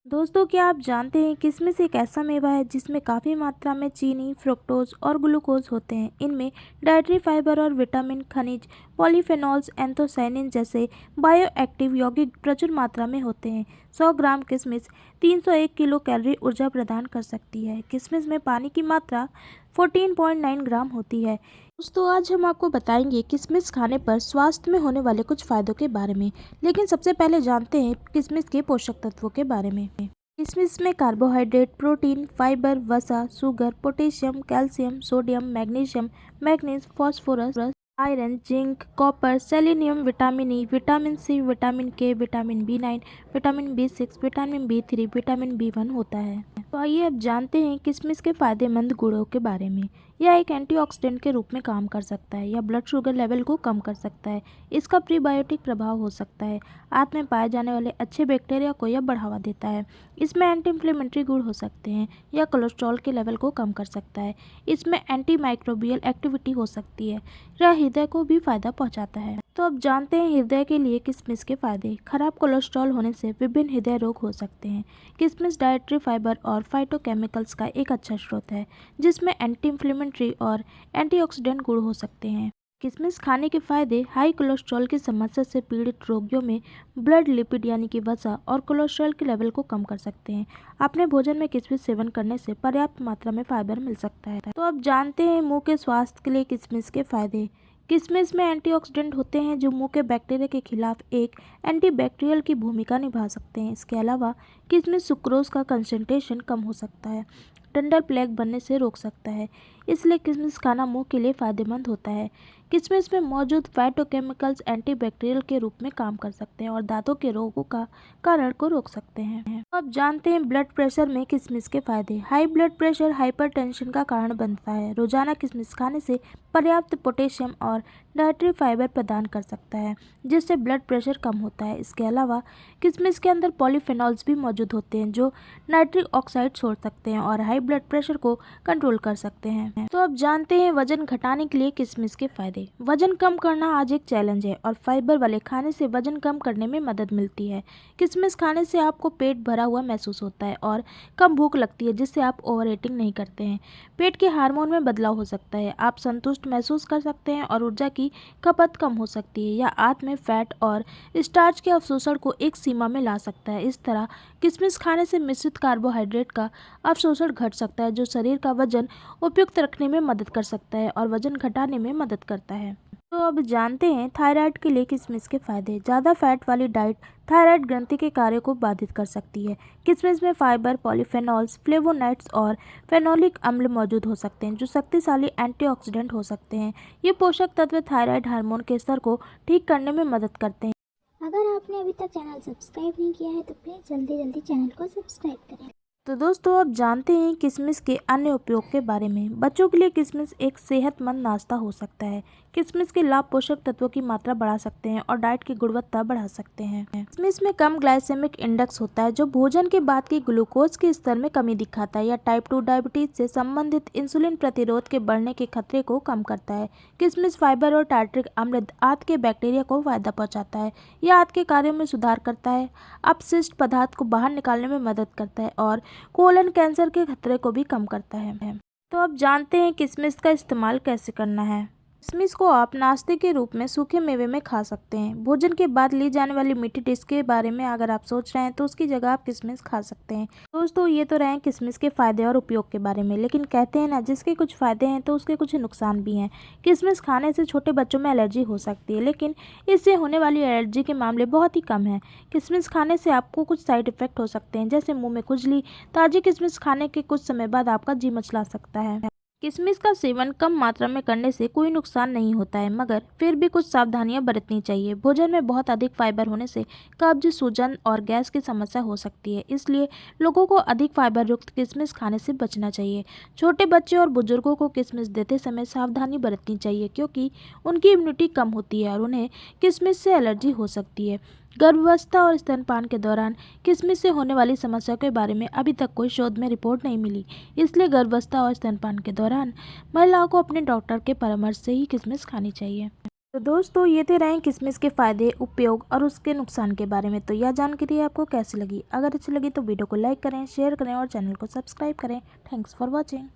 दोस्तों, क्या आप जानते हैं किशमिश एक ऐसा मेवा है जिसमें काफ़ी मात्रा में चीनी, फ्रुक्टोज और ग्लूकोज होते हैं। इनमें डाइटरी फाइबर और विटामिन, खनिज, पॉलीफेनॉल्स, एंथोसायनिन जैसे बायोएक्टिव यौगिक प्रचुर मात्रा में होते हैं। 100 ग्राम किशमिश 301 किलो कैलोरी ऊर्जा प्रदान कर सकती है। किशमिश में पानी की मात्रा 14.9 ग्राम होती है। दोस्तों, आज हम आपको बताएंगे किशमिश खाने पर स्वास्थ्य में होने वाले कुछ फायदों के बारे में। लेकिन सबसे पहले जानते हैं किशमिश के पोषक तत्वों के बारे में। किशमिश में कार्बोहाइड्रेट, प्रोटीन, फाइबर, वसा, sugar, potassium, calcium, sodium, magnesium, manganese, phosphorus, iron, zinc, copper, selenium, vitamin E, vitamin C, vitamin के, vitamin बी9, vitamin B6, vitamin B3, vitamin B1 होता है। तो आइए अब जानते हैं किशमिश के फायदेमंद गुणों के बारे में। यह एक एंटीऑक्सीडेंट के रूप में काम कर सकता है। यह ब्लड शुगर लेवल को कम कर सकता है। इसका प्रीबायोटिक प्रभाव हो सकता है। आंत में पाए जाने वाले अच्छे बैक्टीरिया को यह बढ़ावा देता है। इसमें एंटी इन्फ्लेमेटरी गुण हो सकते हैं। यह कोलेस्ट्रॉल के लेवल को कम कर सकता है। इसमें एंटी माइक्रोबियल एक्टिविटी हो सकती है। यह हृदय को भी फायदा पहुंचाता है। तो अब जानते हैं हृदय के लिए किशमिश के फायदे। खराब कोलेस्ट्रॉल होने से विभिन्न हृदय रोग हो सकते हैं। किशमिश डाइटरी फाइबर और फाइटोकेमिकल्स का एक अच्छा स्रोत है, जिसमें एंटी इन्फ्लेमेटरी और एंटीऑक्सीडेंट गुण हो सकते हैं। किशमिश खाने के फायदे हाई कोलेस्ट्रॉल की समस्या से पीड़ित रोगियों में ब्लड लिपिड यानी कि वसा और कोलेस्ट्रॉल के लेवल को कम कर सकते हैं। अपने भोजन में किशमिश सेवन करने से पर्याप्त मात्रा में फाइबर मिल सकता है। तो अब जानते हैं मुंह के स्वास्थ्य के लिए किशमिश के फायदे। किशमिश में एंटीऑक्सीडेंट होते हैं जो मुंह के बैक्टीरिया के खिलाफ एक एंटीबैक्टीरियल की भूमिका निभा सकते हैं। इसके अलावा किशमिश सुक्रोज का कंसंट्रेशन कम हो सकता है, डंठल प्लेग बनने से रोक सकता है। इसलिए किशमिश खाना मुंह के लिए फायदेमंद होता है। किशमिश में मौजूद फाइटोकेमिकल्स एंटीबैक्टीरियल के रूप में काम कर सकते हैं और दांतों के रोगों का कारण को रोक सकते हैं। अब जानते हैं ब्लड प्रेशर में किशमिश के फायदे। हाई ब्लड प्रेशर हाइपरटेंशन का कारण बनता है। रोजाना किशमिश खाने से पर्याप्त पोटेशियम और डाइटरी फाइबर प्रदान कर सकता है, जिससे ब्लड प्रेशर कम होता है। इसके अलावा किशमिश के अंदर पॉलीफेनॉल्स भी मौजूद होते हैं जो नाइट्रिक ऑक्साइड छोड़ सकते हैं और हाई ब्लड प्रेशर को कंट्रोल कर सकते हैं। तो अब जानते हैं वजन घटाने के लिए किशमिश के फायदे। वजन कम करना आज एक चैलेंज है और फाइबर वाले खाने से वजन कम करने में मदद मिलती है। किशमिश खाने से आपको पेट भरा हुआ महसूस होता है और कम भूख लगती है, जिससे आप ओवर ईटिंग नहीं करते हैं। पेट के हार्मोन में बदलाव हो सकता है। आप संतुष्ट महसूस कर सकते हैं और ऊर्जा की खपत कम हो सकती है। यह आंत में फैट और स्टार्च के अवशोषण को एक सीमा में ला सकता है। इस तरह किशमिश खाने से मिश्रित कार्बोहाइड्रेट का अवशोषण घट सकता है, जो शरीर का वजन उपयुक्त रखने में मदद कर सकता है और वजन घटाने में मदद करता है। तो अब जानते हैं थायराइड के लिए किशमिश के फायदे। ज़्यादा फैट वाली डाइट थायराइड ग्रंथि के कार्य को बाधित कर सकती है। किशमिश में फाइबर, पॉलीफेनॉल्स, फ्लेवोनाइड्स और फेनोलिक अम्ल मौजूद हो सकते हैं, जो शक्तिशाली एंटीऑक्सीडेंट हो सकते हैं। ये पोषक तत्व थायराइड हार्मोन के स्तर को ठीक करने में मदद करते हैं। अगर आपने अभी तक चैनल सब्सक्राइब नहीं किया है तो प्लीज़ जल्दी जल्दी चैनल को सब्सक्राइब करें। तो दोस्तों, अब जानते हैं किशमिश के अन्य उपयोग के बारे में। बच्चों के लिए किशमिश एक सेहतमंद नाश्ता हो सकता है। किशमिश के लाभ पोषक तत्वों की मात्रा बढ़ा सकते हैं और डाइट की गुणवत्ता बढ़ा सकते हैं। किशमिश में कम ग्लाइसेमिक इंडेक्स होता है, जो भोजन के बाद की ग्लूकोज के स्तर में कमी दिखाता है। यह टाइप 2 डायबिटीज से संबंधित इंसुलिन प्रतिरोध के बढ़ने के खतरे को कम करता है। किशमिश फाइबर और टार्ट्रिक अम्ल आंत के बैक्टीरिया को फायदा पहुंचाता है। यह आंत के कार्यों में सुधार करता है, अपशिष्ट पदार्थ को बाहर निकालने में मदद करता है और कोलन कैंसर के खतरे को भी कम करता है। तो अब जानते हैं किशमिश का इस्तेमाल कैसे करना है। किशमिश को आप नाश्ते के रूप में सूखे मेवे में खा सकते हैं। भोजन के बाद ली जाने वाली मीठी डिश के बारे में अगर आप सोच रहे हैं तो उसकी जगह आप किशमिश खा सकते हैं। दोस्तों, ये तो रहे किशमिश के फायदे और उपयोग के बारे में, लेकिन कहते हैं ना, जिसके कुछ फायदे हैं तो उसके कुछ नुकसान भी हैं। किशमिश खाने से छोटे बच्चों में एलर्जी हो सकती है, लेकिन इससे होने वाली एलर्जी के मामले बहुत ही कम हैं। किशमिश खाने से आपको कुछ साइड इफेक्ट हो सकते हैं, जैसे मुंह में खुजली। ताज़ी किशमिश खाने के कुछ समय बाद आपका जी मचला सकता है। किशमिश का सेवन कम मात्रा में करने से कोई नुकसान नहीं होता है, मगर फिर भी कुछ सावधानियां बरतनी चाहिए। भोजन में बहुत अधिक फाइबर होने से कब्ज, सूजन और गैस की समस्या हो सकती है, इसलिए लोगों को अधिक फाइबर युक्त किशमिश खाने से बचना चाहिए। छोटे बच्चे और बुजुर्गों को किशमिश देते समय सावधानी बरतनी चाहिए, क्योंकि उनकी इम्यूनिटी कम होती है और उन्हें किशमिश से एलर्जी हो सकती है। गर्भावस्था और स्तनपान के दौरान किशमिश से होने वाली समस्याओं के बारे में अभी तक कोई शोध में रिपोर्ट नहीं मिली, इसलिए गर्भावस्था और स्तनपान के दौरान महिलाओं को अपने डॉक्टर के परामर्श से ही किशमिश खानी चाहिए। तो दोस्तों ये थे रहे किशमिश के फ़ायदे, उपयोग और उसके नुकसान के बारे में। तो यह जानकारी आपको कैसी लगी? अगर अच्छी लगी तो वीडियो को लाइक करें, शेयर करें और चैनल को सब्सक्राइब करें। Thanks for watching.